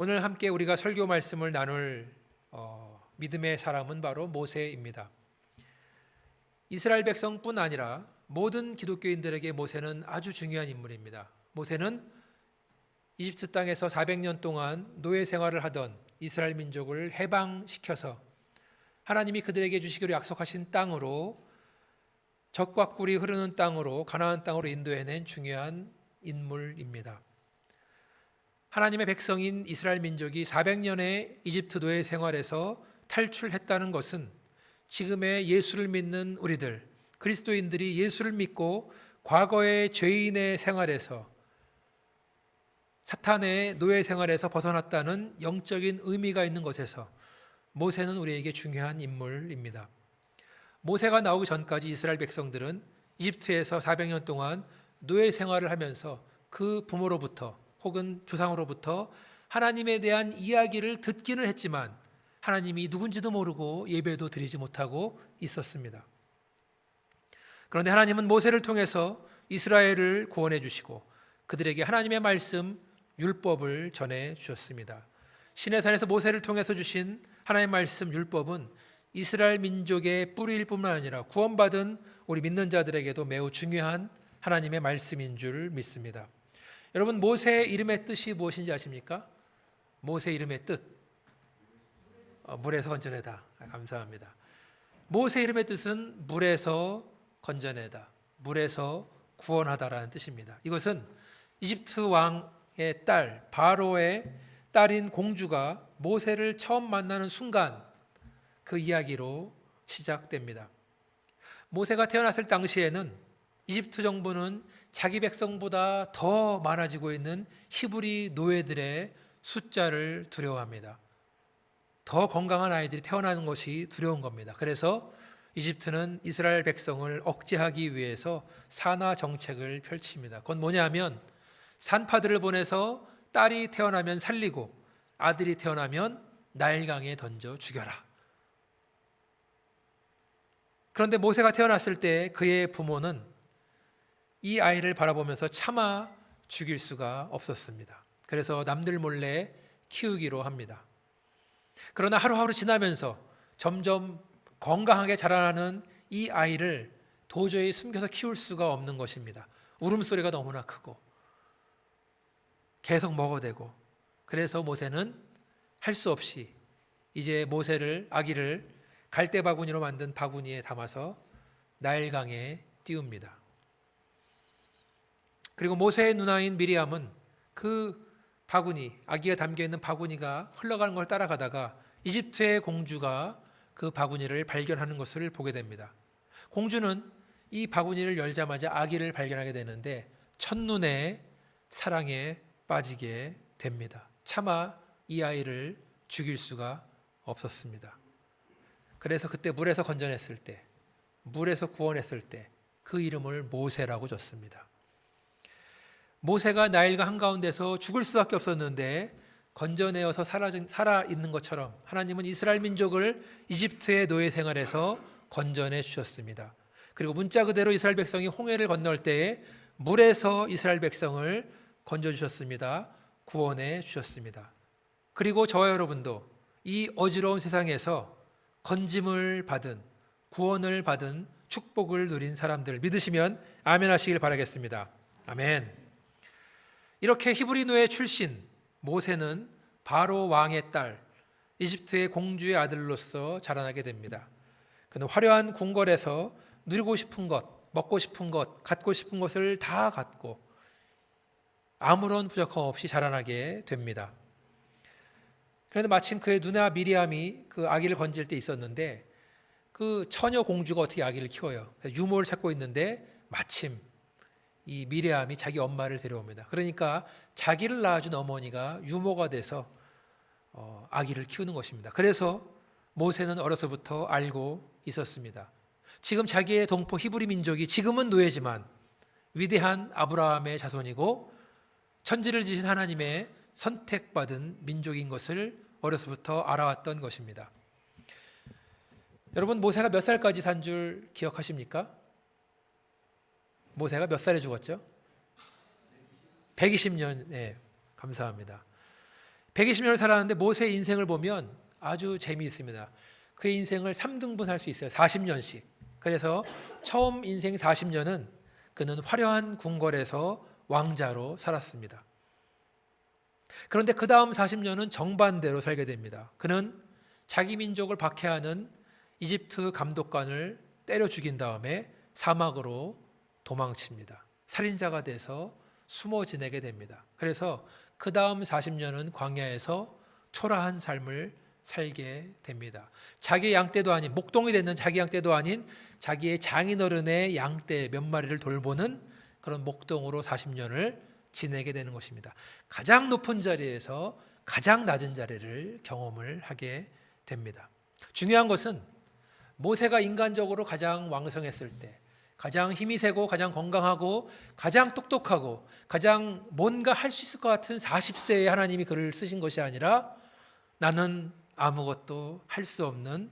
오늘 함께 우리가 설교 말씀을 나눌 믿음의 사람은 바로 모세입니다. 이스라엘 백성뿐 아니라 모든 기독교인들에게 모세는 아주 중요한 인물입니다. 모세는 이집트 땅에서 400년 동안 노예 생활을 하던 이스라엘 민족을 해방시켜서 하나님이 그들에게 주시기로 약속하신 땅으로, 젖과 꿀이 흐르는 땅으로, 가나안 땅으로 인도해낸 중요한 인물입니다. 하나님의 백성인 이스라엘 민족이 400년의 이집트 노예 생활에서 탈출했다는 것은 지금의 예수를 믿는 우리들, 그리스도인들이 예수를 믿고 과거의 죄인의 생활에서, 사탄의 노예 생활에서 벗어났다는 영적인 의미가 있는 것에서 모세는 우리에게 중요한 인물입니다. 모세가 나오기 전까지 이스라엘 백성들은 이집트에서 400년 동안 노예 생활을 하면서 그 부모로부터 혹은 조상으로부터 하나님에 대한 이야기를 듣기는 했지만 하나님이 누군지도 모르고 예배도 드리지 못하고 있었습니다. 그런데 하나님은 모세를 통해서 이스라엘을 구원해 주시고 그들에게 하나님의 말씀, 율법을 전해 주셨습니다. 시내산에서 모세를 통해서 주신 하나님의 말씀, 율법은 이스라엘 민족의 뿌리일 뿐만 아니라 구원받은 우리 믿는 자들에게도 매우 중요한 하나님의 말씀인 줄 믿습니다. 여러분, 모세의 이름의 뜻이 무엇인지 아십니까? 모세의 이름의 뜻, 물에서 건져내다. 감사합니다. 모세의 이름의 뜻은 물에서 건져내다, 물에서 구원하다라는 뜻입니다. 이것은 이집트 왕의 딸, 바로의 딸인 공주가 모세를 처음 만나는 순간 그 이야기로 시작됩니다. 모세가 태어났을 당시에는 이집트 정부는 자기 백성보다 더 많아지고 있는 히브리 노예들의 숫자를 두려워합니다. 더 건강한 아이들이 태어나는 것이 두려운 겁니다. 그래서 이집트는 이스라엘 백성을 억제하기 위해서 산화 정책을 펼칩니다. 그건 뭐냐면 산파들을 보내서 딸이 태어나면 살리고 아들이 태어나면 나일강에 던져 죽여라. 그런데 모세가 태어났을 때 그의 부모는 이 아이를 바라보면서 차마 죽일 수가 없었습니다. 그래서 남들 몰래 키우기로 합니다. 그러나 하루하루 지나면서 점점 건강하게 자라나는 이 아이를 도저히 숨겨서 키울 수가 없는 것입니다. 울음소리가 너무나 크고 계속 먹어대고, 그래서 모세는 할 수 없이 이제 아기를 갈대 바구니로 만든 바구니에 담아서 나일강에 띄웁니다. 그리고 모세의 누나인 미리암은 그 바구니, 아기가 담겨있는 바구니가 흘러가는 걸 따라가다가 이집트의 공주가 그 바구니를 발견하는 것을 보게 됩니다. 공주는 이 바구니를 열자마자 아기를 발견하게 되는데 첫눈에 사랑에 빠지게 됩니다. 차마 이 아이를 죽일 수가 없었습니다. 그래서 그때 물에서 건져냈을 때, 물에서 구원했을 때 그 이름을 모세라고 줬습니다. 모세가 나일강 한가운데서 죽을 수밖에 없었는데 건져내어서 살아있는 것처럼 하나님은 이스라엘 민족을 이집트의 노예 생활에서 건져내 주셨습니다. 그리고 문자 그대로 이스라엘 백성이 홍해를 건널 때에 물에서 이스라엘 백성을 건져주셨습니다. 구원해 주셨습니다. 그리고 저와 여러분도 이 어지러운 세상에서 건짐을 받은, 구원을 받은 축복을 누린 사람들, 믿으시면 아멘 하시길 바라겠습니다. 아멘. 이렇게 히브리 노예 출신 모세는 바로 왕의 딸, 이집트의 공주의 아들로서 자라나게 됩니다. 그는 화려한 궁궐에서 누리고 싶은 것, 먹고 싶은 것, 갖고 싶은 것을 다 갖고 아무런 부족함 없이 자라나게 됩니다. 그런데 마침 그의 누나 미리암이 그 아기를 건질 때 있었는데 그 처녀 공주가 어떻게 아기를 키워요? 유모를 찾고 있는데 마침 이 미리암이 자기 엄마를 데려옵니다. 그러니까 자기를 낳아준 어머니가 유모가 돼서 아기를 키우는 것입니다. 그래서 모세는 어려서부터 알고 있었습니다. 지금 자기의 동포 히브리 민족이 지금은 노예지만 위대한 아브라함의 자손이고 천지를 지신 하나님의 선택받은 민족인 것을 어려서부터 알아왔던 것입니다. 여러분, 모세가 몇 살까지 산 줄 기억하십니까? 모세가 몇 살에 죽었죠? 120년, 네, 감사합니다. 120년을 살았는데 모세의 인생을 보면 아주 재미있습니다. 그의 인생을 3등분할 수 있어요. 40년씩. 그래서 처음 인생 40년은 그는 화려한 궁궐에서 왕자로 살았습니다. 그런데 그 다음 40년은 정반대로 살게 됩니다. 그는 자기 민족을 박해하는 이집트 감독관을 때려 죽인 다음에 사막으로 도망칩니다. 살인자가 돼서 숨어 지내게 됩니다. 그래서 그 다음 40년은 광야에서 초라한 삶을 살게 됩니다. 자기의 양떼도 아닌, 목동이 되는 자기 양떼도 아닌 자기의 장인어른의 양떼 몇 마리를 돌보는 그런 목동으로 40년을 지내게 되는 것입니다. 가장 높은 자리에서 가장 낮은 자리를 경험을 하게 됩니다. 중요한 것은 모세가 인간적으로 가장 왕성했을 때, 가장 힘이 세고 가장 건강하고 가장 똑똑하고 가장 뭔가 할 수 있을 것 같은 40세에 하나님이 그를 쓰신 것이 아니라 나는 아무것도 할 수 없는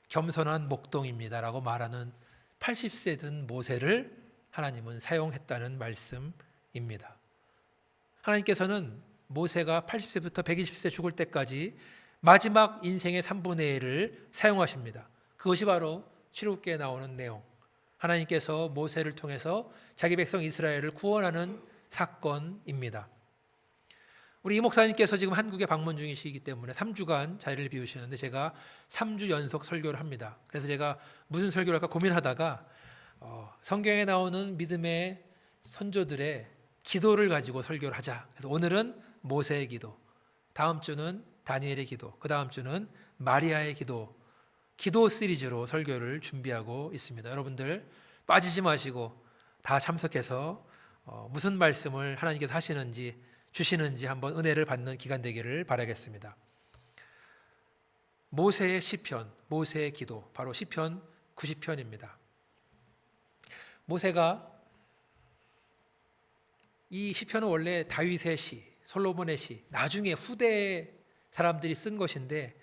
겸손한 목동입니다라고 말하는 80세 된 모세를 하나님은 사용했다는 말씀입니다. 하나님께서는 모세가 80세부터 120세 죽을 때까지 마지막 인생의 3분의 1을 사용하십니다. 그것이 바로 출애굽기에 나오는 내용. 하나님께서 모세를 통해서 자기 백성 이스라엘을 구원하는 사건입니다. 우리 이 목사님께서 지금 한국에 방문 중이시기 때문에 3주간 자리를 비우시는데 제가 3주 연속 설교를 합니다. 그래서 제가 무슨 설교를 할까 고민하다가 성경에 나오는 믿음의 선조들의 기도를 가지고 설교를 하자. 그래서 오늘은 모세의 기도, 다음 주는 다니엘의 기도, 그 다음 주는 마리아의 기도 시리즈로 설교를 준비하고 있습니다. 여러분들 빠지지 마시고 다 참석해서 무슨 말씀을 하나님께서 하시는지 주시는지 한번 은혜를 받는 기간 되기를 바라겠습니다. 모세의 시편, 모세의 기도, 바로 시편 90편입니다. 모세가 이 시편은 원래 다윗의 시, 솔로몬의 시, 나중에 후대 사람들이 쓴 것인데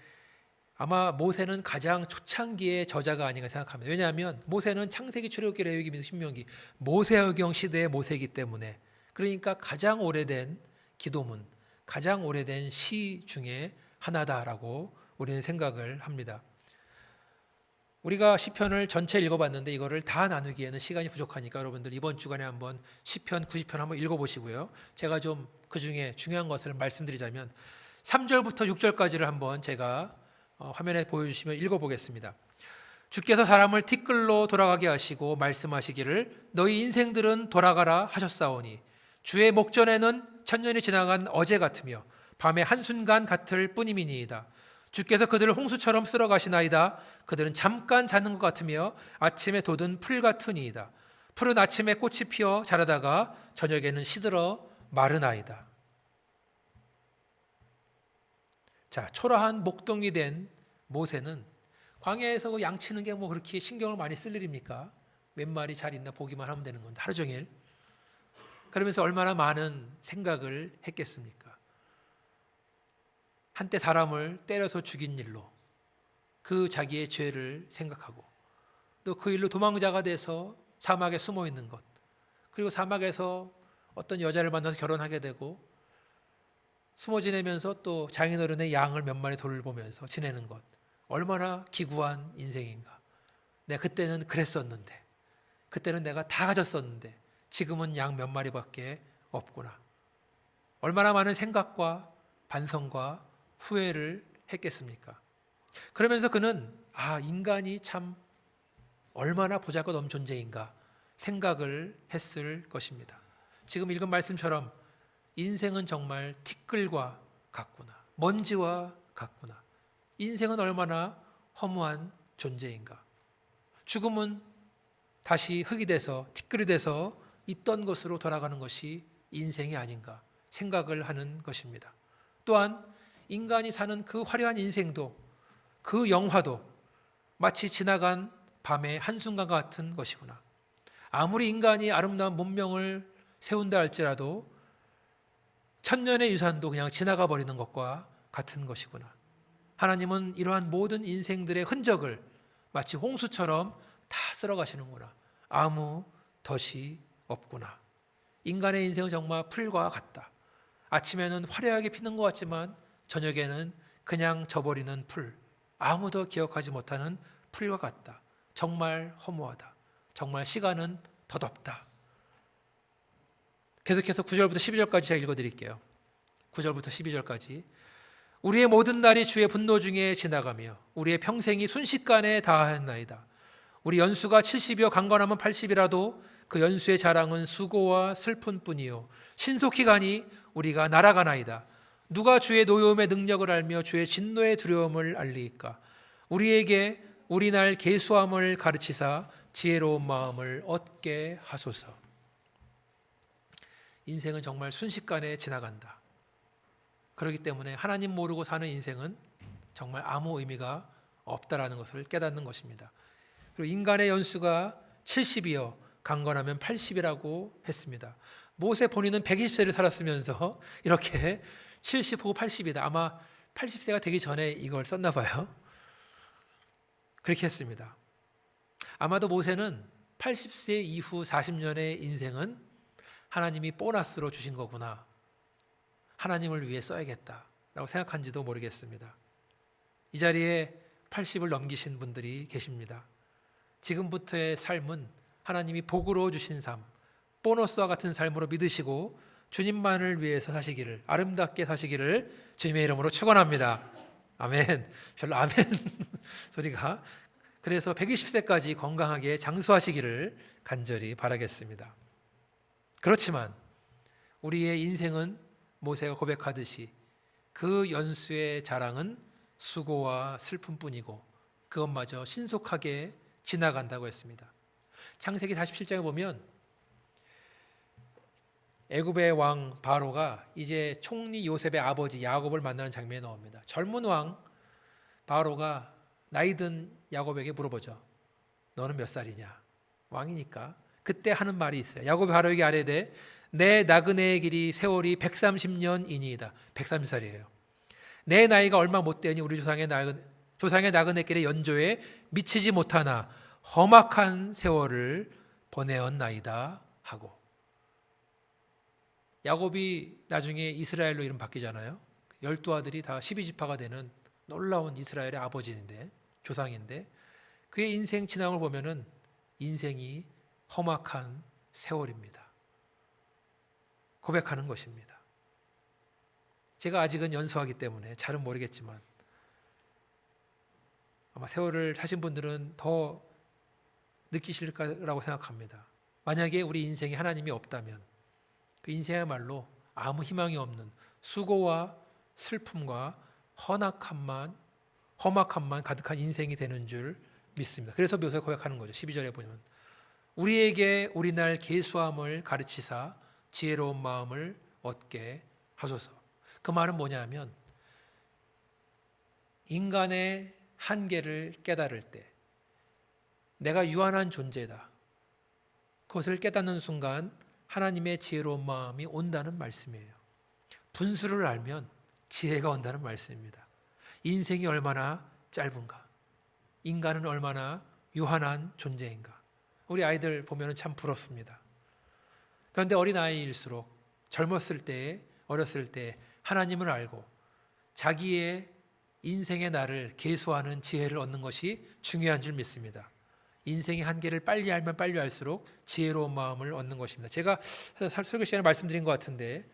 아마 모세는 가장 초창기의 저자가 아닌가 생각합니다. 왜냐하면 모세는 창세기, 출애굽기, 레위기, 신명기, 모세오경 시대의 모세이기 때문에, 그러니까 가장 오래된 기도문, 가장 오래된 시 중에 하나다라고 우리는 생각을 합니다. 우리가 시편을 전체 읽어봤는데 이거를 다 나누기에는 시간이 부족하니까 여러분들 이번 주간에 한번 시편 90편 한번 읽어보시고요. 제가 좀 그 중에 중요한 것을 말씀드리자면 3절부터 6절까지를 한번 제가 화면에 보여주시면 읽어보겠습니다. 주께서 사람을 티끌로 돌아가게 하시고 말씀하시기를 너희 인생들은 돌아가라 하셨사오니 주의 목전에는 천년이 지나간 어제 같으며 밤의 한순간 같을 뿐임이니이다. 주께서 그들을 홍수처럼 쓸어 가시나이다. 그들은 잠깐 자는 것 같으며 아침에 돋은 풀 같으니이다. 풀은 아침에 꽃이 피어 자라다가 저녁에는 시들어 마르나이다. 자, 초라한 목동이 된 모세는 광야에서 그 양치는 게 뭐 그렇게 신경을 많이 쓸 일입니까? 몇 마리 잘 있나 보기만 하면 되는 건데 하루 종일. 그러면서 얼마나 많은 생각을 했겠습니까? 한때 사람을 때려서 죽인 일로 그 자기의 죄를 생각하고 또 그 일로 도망자가 돼서 사막에 숨어 있는 것, 그리고 사막에서 어떤 여자를 만나서 결혼하게 되고 숨어 지내면서 또 장인어른의 양을 몇 마리 돌보면서 지내는 것, 얼마나 기구한 인생인가. 내가 그때는 그랬었는데, 그때는 내가 다 가졌었는데 지금은 양 몇 마리밖에 없구나. 얼마나 많은 생각과 반성과 후회를 했겠습니까? 그러면서 그는 인간이 참 얼마나 보잘것없는 존재인가 생각을 했을 것입니다. 지금 읽은 말씀처럼 인생은 정말 티끌과 같구나, 먼지와 같구나. 인생은 얼마나 허무한 존재인가. 죽음은 다시 흙이 돼서 티끌이 돼서 있던 것으로 돌아가는 것이 인생이 아닌가 생각을 하는 것입니다. 또한 인간이 사는 그 화려한 인생도, 그 영화도 마치 지나간 밤의 한순간 같은 것이구나. 아무리 인간이 아름다운 문명을 세운다 할지라도 천년의 유산도 그냥 지나가 버리는 것과 같은 것이구나. 하나님은 이러한 모든 인생들의 흔적을 마치 홍수처럼 다 쓸어가시는구나. 아무 덫이 없구나. 인간의 인생은 정말 풀과 같다. 아침에는 화려하게 피는 것 같지만 저녁에는 그냥 져버리는 풀, 아무도 기억하지 못하는 풀과 같다. 정말 허무하다. 정말 시간은 덧없다. 계속해서 9절부터 12절까지 제가 읽어드릴게요. 9절부터 12절까지. 우리의 모든 날이 주의 분노 중에 지나가며 우리의 평생이 순식간에 다하였나이다. 우리 연수가 70이요 강건하면 80이라도 그 연수의 자랑은 수고와 슬픔뿐이요 신속히 가니 우리가 날아가나이다. 누가 주의 노여움의 능력을 알며 주의 진노의 두려움을 알리이까. 우리에게 우리 날 계수함을 가르치사 지혜로운 마음을 얻게 하소서. 인생은 정말 순식간에 지나간다. 그렇기 때문에 하나님 모르고 사는 인생은 정말 아무 의미가 없다라는 것을 깨닫는 것입니다. 그리고 인간의 연수가 70이요 강건하면 80이라고 했습니다. 모세 본인은 120세를 살았으면서 이렇게 70 혹은 80이다. 아마 80세가 되기 전에 이걸 썼나 봐요. 그렇게 했습니다. 아마도 모세는 80세 이후 40년의 인생은 하나님이 보너스로 주신 거구나. 하나님을 위해 써야겠다라고 생각한지도 모르겠습니다. 이 자리에 80을 넘기신 분들이 계십니다. 지금부터의 삶은 하나님이 복으로 주신 삶, 보너스와 같은 삶으로 믿으시고 주님만을 위해서 사시기를, 아름답게 사시기를 주님의 이름으로 축원합니다. 아멘. 별로 아멘 소리가. 그래서 120세까지 건강하게 장수하시기를 간절히 바라겠습니다. 그렇지만 우리의 인생은 모세가 고백하듯이 그 연수의 자랑은 수고와 슬픔뿐이고 그것마저 신속하게 지나간다고 했습니다. 창세기 47장에 보면 애굽의 왕 바로가 이제 총리 요셉의 아버지 야곱을 만나는 장면이 나옵니다. 젊은 왕 바로가 나이든 야곱에게 물어보죠. 너는 몇 살이냐? 왕이니까. 그때 하는 말이 있어요. 야곱이 바로에게 아뢰되 내 나그네의 길이 세월이 130년이니이다. 130살이에요. 내 나이가 얼마 못 되니 우리 조상의 나그네길의 연조에 미치지 못하나 험악한 세월을 보내었나이다 하고. 야곱이 나중에 이스라엘로 이름 바뀌잖아요. 12아들이 다 12지파가 되는 놀라운 이스라엘의 아버지인데, 조상인데, 그의 인생 지나을 보면은 인생이 험악한 세월입니다. 고백하는 것입니다. 제가 아직은 연소하기 때문에 잘은 모르겠지만 아마 세월을 사신 분들은 더 느끼실 거라고 생각합니다. 만약에 우리 인생에 하나님이 없다면 그 인생이야말로 아무 희망이 없는 수고와 슬픔과 험악함만 가득한 인생이 되는 줄 믿습니다. 그래서 묘사에 고백하는 거죠. 12절에 보면 우리에게 우리 날 계수함을 가르치사 지혜로운 마음을 얻게 하소서. 그 말은 뭐냐면 인간의 한계를 깨달을 때 내가 유한한 존재다. 그것을 깨닫는 순간 하나님의 지혜로운 마음이 온다는 말씀이에요. 분수를 알면 지혜가 온다는 말씀입니다. 인생이 얼마나 짧은가? 인간은 얼마나 유한한 존재인가? 우리 아이들 보면 참 부럽습니다. 그런데 어린아이일수록 젊었을 때, 어렸을 때 하나님을 알고 자기의 인생의 날을 계수하는 지혜를 얻는 것이 중요한 줄 믿습니다. 인생의 한계를 빨리 알면 빨리 알수록 지혜로운 마음을 얻는 것입니다. 제가 설교 시간에 말씀드린 것 같은데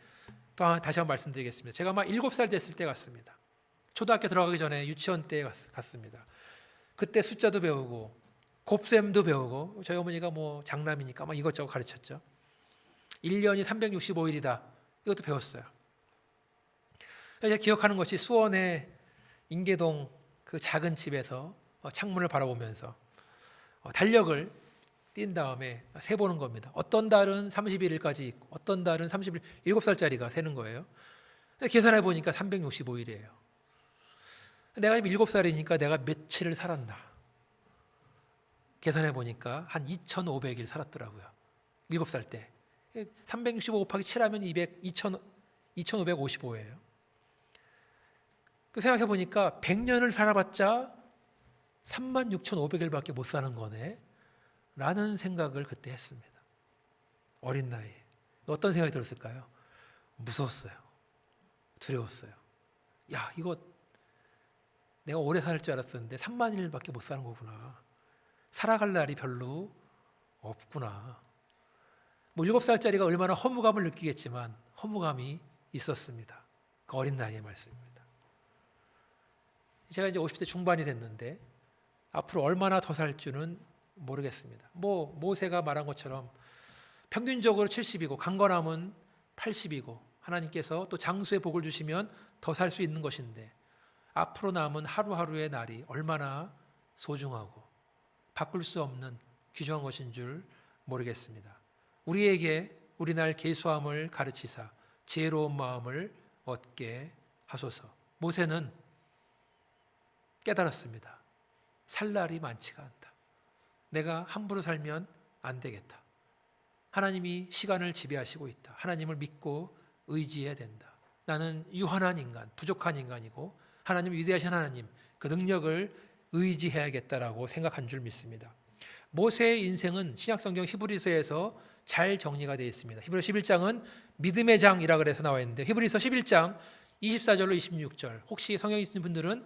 또 다시 한번 말씀드리겠습니다. 제가 아마 7살 됐을 때 갔습니다. 초등학교 들어가기 전에 유치원 때 갔습니다. 그때 숫자도 배우고 곱셈도 배우고 저희 어머니가 뭐 장남이니까 막 이것저것 가르쳤죠. 1년이 365일이다. 이것도 배웠어요. 제가 기억하는 것이 수원의 인계동 그 작은 집에서 창문을 바라보면서 달력을 띈 다음에 세보는 겁니다. 어떤 달은 31일까지 있고 어떤 달은 7살짜리가 세는 거예요. 계산해 보니까 365일이에요. 내가 7살이니까 내가 며칠을 살았나. 계산해 보니까 한 2,500일 살았더라고요. 7살 때. 365 곱하기 7하면 2,555예요. 생각해 보니까 100년을 살아봤자 36,500일밖에 못 사는 거네 라는 생각을 그때 했습니다. 어린 나이에. 어떤 생각이 들었을까요? 무서웠어요. 두려웠어요. 야, 이거 내가 오래 살 줄 알았었는데 3만 일밖에 못 사는 거구나. 살아갈 날이 별로 없구나. 뭐 7살짜리가 얼마나 허무감을 느끼겠지만 허무감이 있었습니다. 그 어린 나이의 말씀입니다. 제가 이제 50대 중반이 됐는데 앞으로 얼마나 더 살 줄은 모르겠습니다. 뭐 모세가 말한 것처럼 평균적으로 70이고 강건함은 80이고 하나님께서 또 장수의 복을 주시면 더 살 수 있는 것인데 앞으로 남은 하루하루의 날이 얼마나 소중하고 바꿀 수 없는 귀중한 것인 줄 모르겠습니다. 우리에게 우리 날 계수함을 가르치사 지혜로운 마음을 얻게 하소서. 모세는 깨달았습니다. 살 날이 많지가 않다. 내가 함부로 살면 안 되겠다. 하나님이 시간을 지배하시고 있다. 하나님을 믿고 의지해야 된다. 나는 유한한 인간, 부족한 인간이고 하나님 위대하신 하나님, 그 능력을 의지해야겠다라고 생각한 줄 믿습니다. 모세의 인생은 신약성경 히브리서에서 잘 정리가 되어 있습니다. 히브리서 11장은 믿음의 장이라 그래서 나와 있는데 히브리서 11장 24절로 26절, 혹시 성경 있는 분들은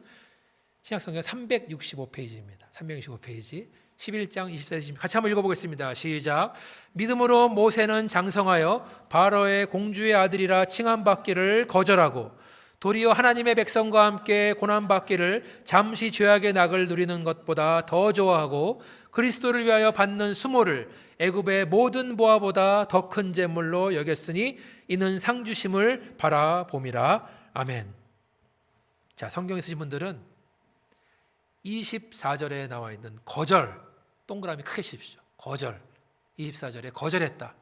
신약성경 365페이지입니다. 365페이지 11장 24절 26절 같이 한번 읽어보겠습니다. 시작. 믿음으로 모세는 장성하여 바로의 공주의 아들이라 칭함받기를 거절하고 도리어 하나님의 백성과 함께 고난받기를 잠시 죄악의 낙을 누리는 것보다 더 좋아하고 그리스도를 위하여 받는 수모를 애굽의 모든 보화보다 더 큰 재물로 여겼으니 이는 상 주심을 바라봄이라. 아멘. 자, 성경 있으신 분들은 24절에 나와 있는 거절, 동그라미 크게 칩시오. 거절, 24절에 거절했다.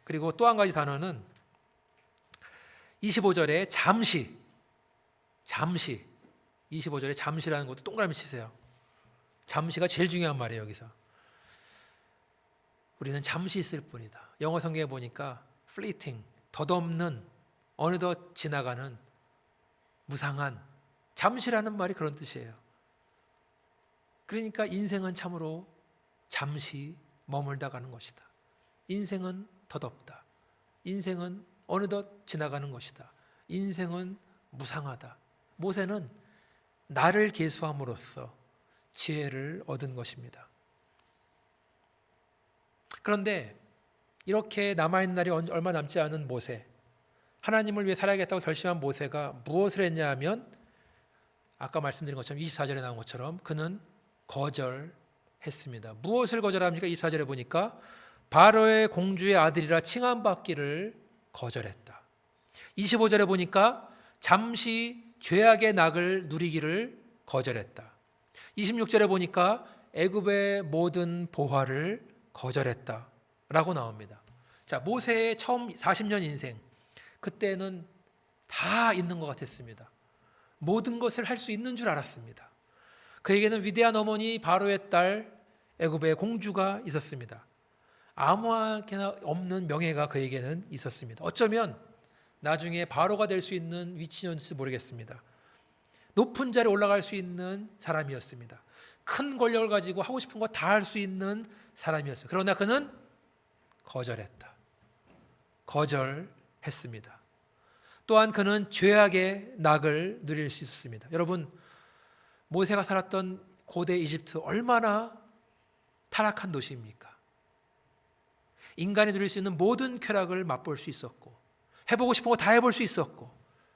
그리고 또 한 가지 단어는 25절에 잠시, 25절에 잠시라는 것도 동그라미 치세요. 잠시가 제일 중요한 말이에요. 여기서 우리는 잠시 있을 뿐이다. 영어 성경에 보니까 fleeting, 덧없는, 어느덧 지나가는 무상한, 잠시라는 말이 그런 뜻이에요. 그러니까 인생은 참으로 잠시 머물다 가는 것이다. 인생은 덧없다. 인생은 어느덧 지나가는 것이다. 인생은 무상하다. 모세는 나를 계수함으로써 지혜를 얻은 것입니다. 그런데 이렇게 남아있는 날이 얼마 남지 않은 모세, 하나님을 위해 살아야겠다고 결심한 모세가 무엇을 했냐 하면 아까 말씀드린 것처럼 24절에 나온 것처럼 그는 거절했습니다. 무엇을 거절합니까? 24절에 보니까 바로의 공주의 아들이라 칭함받기를 거절했다. 25절에 보니까 잠시 죄악의 낙을 누리기를 거절했다. 26절에 보니까 애굽의 모든 보화를 거절했다 라고 나옵니다. 자, 모세의 처음 40년 인생, 그때는 다 있는 것 같았습니다. 모든 것을 할 수 있는 줄 알았습니다. 그에게는 위대한 어머니 바로의 딸 애굽의 공주가 있었습니다. 아무한테나 없는 명예가 그에게는 있었습니다. 어쩌면 나중에 바로가 될 수 있는 위치였을지 모르겠습니다. 높은 자리에 올라갈 수 있는 사람이었습니다. 큰 권력을 가지고 하고 싶은 거 다 할 수 있는 사람이었어요. 그러나 그는 거절했다. 거절했습니다. 또한 그는 죄악의 낙을 누릴 수 있었습니다. 여러분, 모세가 살았던 고대 이집트 얼마나 타락한 도시입니까? 인간이 누릴 수 있는 모든 쾌락을 맛볼 수 있었고 해보고 싶은 거 다 해볼 수 있었고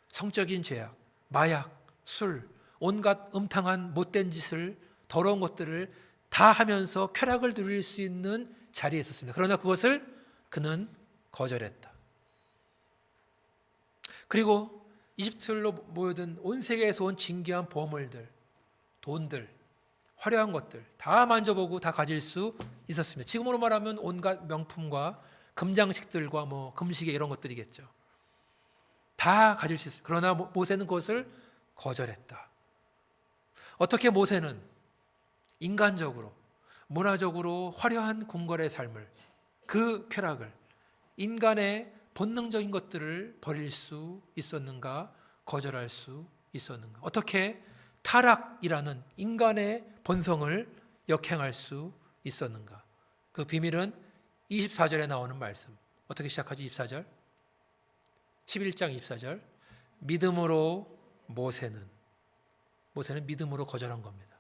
성적인 죄악, 마약, 술, 온갖 음탕한 못된 짓을, 더러운 것들을 다 하면서 쾌락을 누릴 수 있는 자리에 있었습니다. 그러나 그것을 그는 거절했다. 그리고 이집트로 모여든 온 세계에서 온 진귀한 보물들, 돈들, 화려한 것들 다 만져보고 다 가질 수 있었습니다. 지금으로 말하면 온갖 명품과 금장식들과 뭐 금시계 이런 것들이겠죠. 다 가질 수 있어요. 그러나 모세는 그것을 거절했다. 어떻게 모세는 인간적으로, 문화적으로 화려한 궁궐의 삶을, 그 쾌락을, 인간의 본능적인 것들을 버릴 수 있었는가, 거절할 수 있었는가? 어떻게 타락이라는 인간의 본성을 역행할 수 있었는가? 그 비밀은 24절에 나오는 말씀, 어떻게 시작하지? 24절. 11장 24절. 믿음으로 모세는 믿음으로 거절한 겁니다.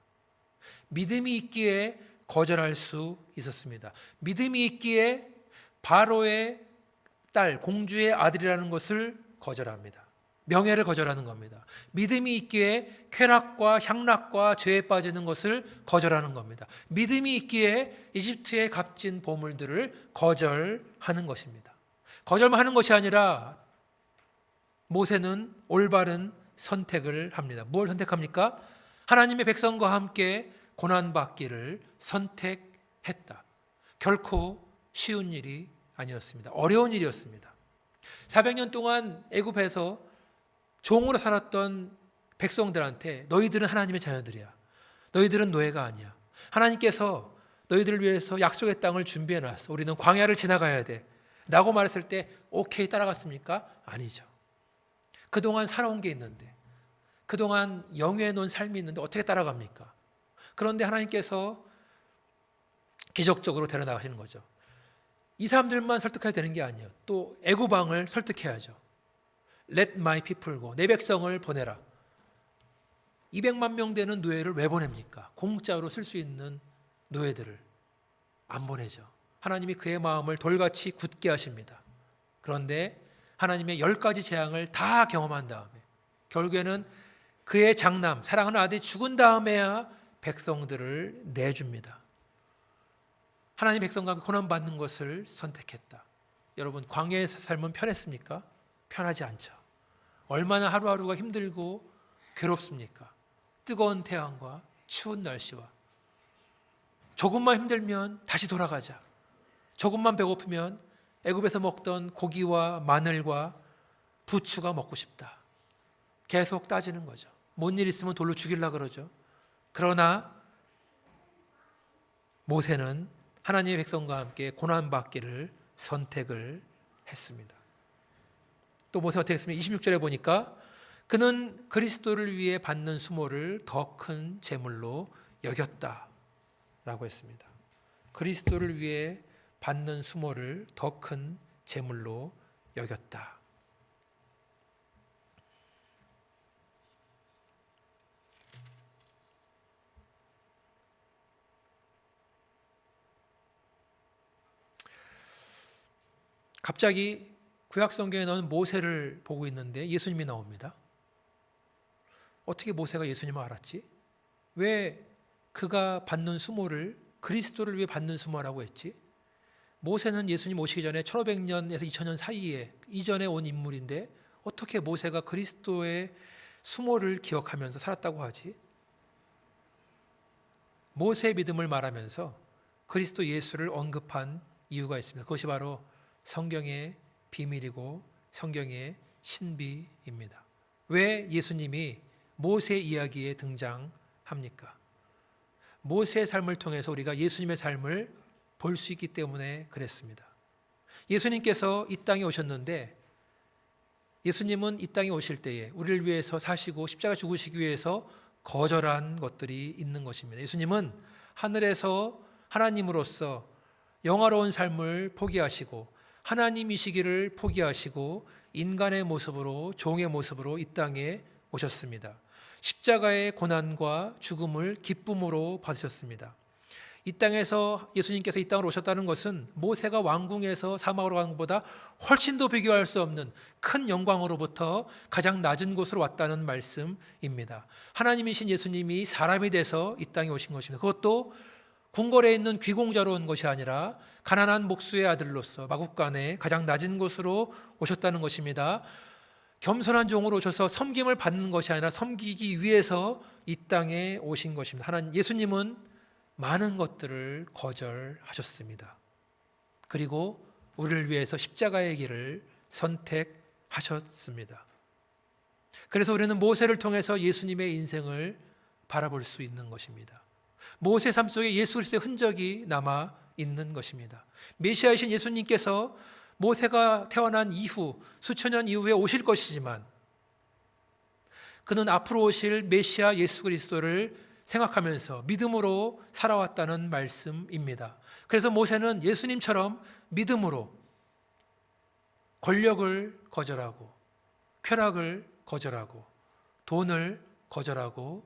믿음이 있기에 거절할 수 있었습니다. 믿음이 있기에 바로의 딸, 공주의 아들이라는 것을 거절합니다. 명예를 거절하는 겁니다. 믿음이 있기에 쾌락과 향락과 죄에 빠지는 것을 거절하는 겁니다. 믿음이 있기에 이집트의 값진 보물들을 거절하는 것입니다. 거절만 하는 것이 아니라 모세는 올바른 선택을 합니다. 뭘 선택합니까? 하나님의 백성과 함께 고난받기를 선택했다. 결코 쉬운 일이 아니었습니다. 어려운 일이었습니다. 400년 동안 애굽에서 종으로 살았던 백성들한테 너희들은 하나님의 자녀들이야. 너희들은 노예가 아니야. 하나님께서 너희들을 위해서 약속의 땅을 준비해 놨어. 우리는 광야를 지나가야 돼. 라고 말했을 때 오케이 따라갔습니까? 아니죠. 그동안 살아온 게 있는데, 그동안 영위해 놓은 삶이 있는데 어떻게 따라갑니까? 그런데 하나님께서 기적적으로 데려나가시는 거죠. 이 사람들만 설득해야 되는 게 아니에요. 또 애굽 왕을 설득해야죠. Let my people go. 내 백성을 보내라. 200만 명 되는 노예를 왜 보냅니까? 공짜로 쓸 수 있는 노예들을 안 보내죠. 하나님이 그의 마음을 돌같이 굳게 하십니다. 그런데 하나님의 10가지 재앙을 다 경험한 다음에 결국에는 그의 장남, 사랑하는 아들이 죽은 다음에야 백성들을 내줍니다. 하나님 백성과 고난받는 것을 선택했다. 여러분, 광야에서 삶은 편했습니까? 편하지 않죠. 얼마나 하루하루가 힘들고 괴롭습니까? 뜨거운 태양과 추운 날씨와 조금만 힘들면 다시 돌아가자. 조금만 배고프면 애굽에서 먹던 고기와 마늘과 부추가 먹고 싶다. 계속 따지는 거죠. 뭔 일 있으면 돌로 죽이려고 그러죠. 그러나 모세는 하나님의 백성과 함께 고난받기를 선택을 했습니다. 또 모세가 어떻게 했습니까? 26절에 보니까 그는 그리스도를 위해 받는 수모를 더 큰 재물로 여겼다라고 했습니다. 그리스도를 위해 받는 수모를 더 큰 재물로 여겼다. 갑자기 구약성경에 나오는 모세를 보고 있는데 예수님이 나옵니다. 어떻게 모세가 예수님을 알았지? 왜 그가 받는 수모를 그리스도를 위해 받는 수모라고 했지? 모세는 예수님 오시기 전에 1500년에서 2000년 사이에 이전에 온 인물인데 어떻게 모세가 그리스도의 수모를 기억하면서 살았다고 하지? 모세의 믿음을 말하면서 그리스도 예수를 언급한 이유가 있습니다. 그것이 바로 성경의 비밀이고 성경의 신비입니다. 왜 예수님이 모세 이야기에 등장합니까? 모세의 삶을 통해서 우리가 예수님의 삶을 볼 수 있기 때문에 그랬습니다. 예수님께서 이 땅에 오셨는데 예수님은 이 땅에 오실 때에 우리를 위해서 사시고 십자가 죽으시기 위해서 거절한 것들이 있는 것입니다. 예수님은 하늘에서 하나님으로서 영화로운 삶을 포기하시고 하나님이시기를 포기하시고 인간의 모습으로 종의 모습으로 이 땅에 오셨습니다. 십자가의 고난과 죽음을 기쁨으로 받으셨습니다. 이 땅에서 예수님께서 이 땅으로 오셨다는 것은 모세가 왕궁에서 사막으로 간 것보다 훨씬 더 비교할 수 없는 큰 영광으로부터 가장 낮은 곳으로 왔다는 말씀입니다. 하나님이신 예수님이 사람이 돼서 이 땅에 오신 것입니다. 그것도 궁궐에 있는 귀공자로 온 것이 아니라 가난한 목수의 아들로서 마국간에 가장 낮은 곳으로 오셨다는 것입니다. 겸손한 종으로 오셔서 섬김을 받는 것이 아니라 섬기기 위해서 이 땅에 오신 것입니다. 하나님 예수님은 많은 것들을 거절하셨습니다. 그리고 우리를 위해서 십자가의 길을 선택하셨습니다. 그래서 우리는 모세를 통해서 예수님의 인생을 바라볼 수 있는 것입니다. 모세 삶 속에 예수 그리스도의 흔적이 남아 있는 것입니다. 메시아이신 예수님께서 모세가 태어난 이후 수천 년 이후에 오실 것이지만 그는 앞으로 오실 메시아 예수 그리스도를 생각하면서 믿음으로 살아왔다는 말씀입니다. 그래서 모세는 예수님처럼 믿음으로 권력을 거절하고 쾌락을 거절하고 돈을 거절하고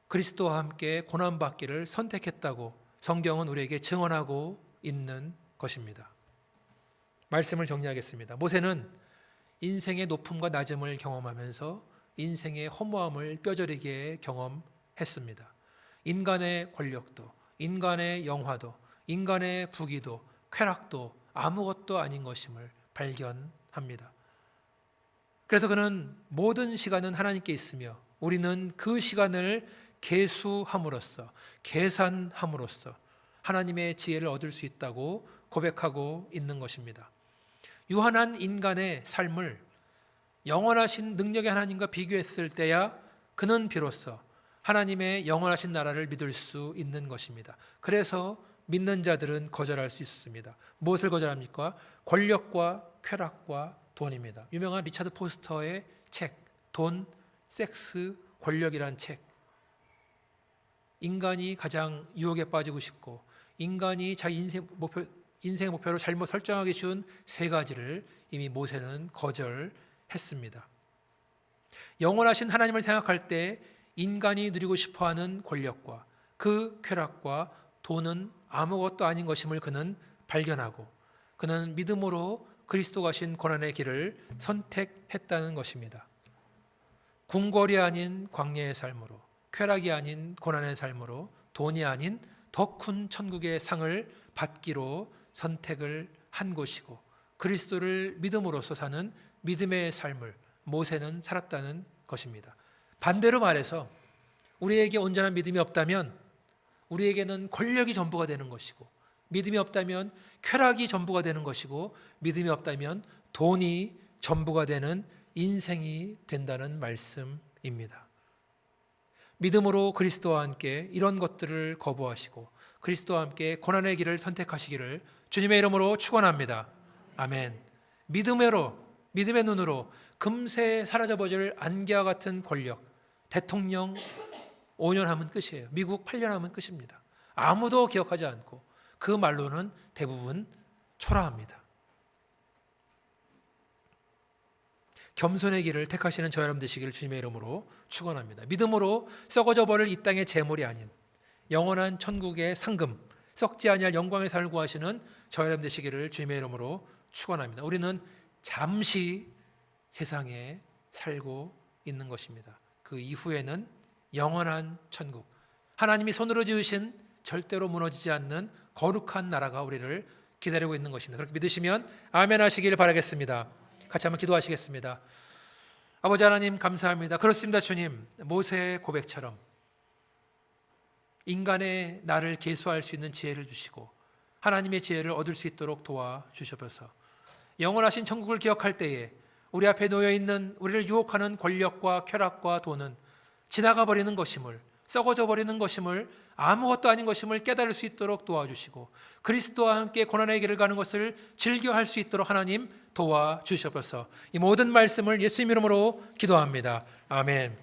그리스도와 함께 고난받기를 선택했다고 성경은 우리에게 증언하고 있는 것입니다. 말씀을 정리하겠습니다. 모세는 인생의 높음과 낮음을 경험하면서 인생의 허무함을 뼈저리게 경험했습니다. 인간의 권력도, 인간의 영화도, 인간의 부귀도, 쾌락도 아무것도 아닌 것임을 발견합니다. 그래서 그는 모든 시간은 하나님께 있으며 우리는 그 시간을 계수함으로써, 계산함으로써 하나님의 지혜를 얻을 수 있다고 고백하고 있는 것입니다. 유한한 인간의 삶을 영원하신 능력의 하나님과 비교했을 때야 그는 비로소 하나님의 영원하신 나라를 믿을 수 있는 것입니다. 그래서 믿는 자들은 거절할 수 있습니다. 무엇을 거절합니까? 권력과 쾌락과 돈입니다. 유명한 리차드 포스터의 책, 돈, 섹스, 권력이란 책. 인간이 가장 유혹에 빠지고 싶고 인간이 자기 인생의 목표를 잘못 설정하기 쉬운 세 가지를 이미 모세는 거절했습니다. 영원하신 하나님을 생각할 때 인간이 누리고 싶어하는 권력과 그 쾌락과 돈은 아무것도 아닌 것임을 그는 발견하고 그는 믿음으로 그리스도가 신 고난의 길을 선택했다는 것입니다. 궁궐이 아닌 광야의 삶으로, 쾌락이 아닌 고난의 삶으로, 돈이 아닌 더 큰 천국의 상을 받기로 선택을 한 것이고 그리스도를 믿음으로써 사는 믿음의 삶을 모세는 살았다는 것입니다. 반대로 말해서 우리에게 온전한 믿음이 없다면 우리에게는 권력이 전부가 되는 것이고 믿음이 없다면 쾌락이 전부가 되는 것이고 믿음이 없다면 돈이 전부가 되는 인생이 된다는 말씀입니다. 믿음으로 그리스도와 함께 이런 것들을 거부하시고 그리스도와 함께 고난의 길을 선택하시기를 주님의 이름으로 축원합니다. 아멘. 믿음의 눈으로 금세 사라져버릴 안개와 같은 권력, 대통령 5년 하면 끝이에요. 미국 8년 하면 끝입니다. 아무도 기억하지 않고 그 말로는 대부분 초라합니다. 겸손의 길을 택하시는 저 여러분 되시기를 주님의 이름으로 축원합니다. 믿음으로 썩어져 버릴 이 땅의 재물이 아닌 영원한 천국의 상금, 썩지 아니할 영광의 삶을 구하시는 저 여러분 되시기를 주님의 이름으로 축원합니다. 우리는 잠시 세상에 살고 있는 것입니다. 그 이후에는 영원한 천국, 하나님이 손으로 지으신 절대로 무너지지 않는 거룩한 나라가 우리를 기다리고 있는 것입니다. 그렇게 믿으시면 아멘 하시길 바라겠습니다. 같이 한번 기도하시겠습니다. 아버지 하나님 감사합니다. 그렇습니다. 주님, 모세의 고백처럼 인간의 나를 계수할 수 있는 지혜를 주시고 하나님의 지혜를 얻을 수 있도록 도와주셔서 영원하신 천국을 기억할 때에 우리 앞에 놓여있는 우리를 유혹하는 권력과 쾌락과 돈은 지나가 버리는 것임을, 썩어져 버리는 것임을, 아무것도 아닌 것임을 깨달을 수 있도록 도와주시고 그리스도와 함께 고난의 길을 가는 것을 즐겨할 수 있도록 하나님 도와주셔서 이 모든 말씀을 예수님 이름으로 기도합니다. 아멘.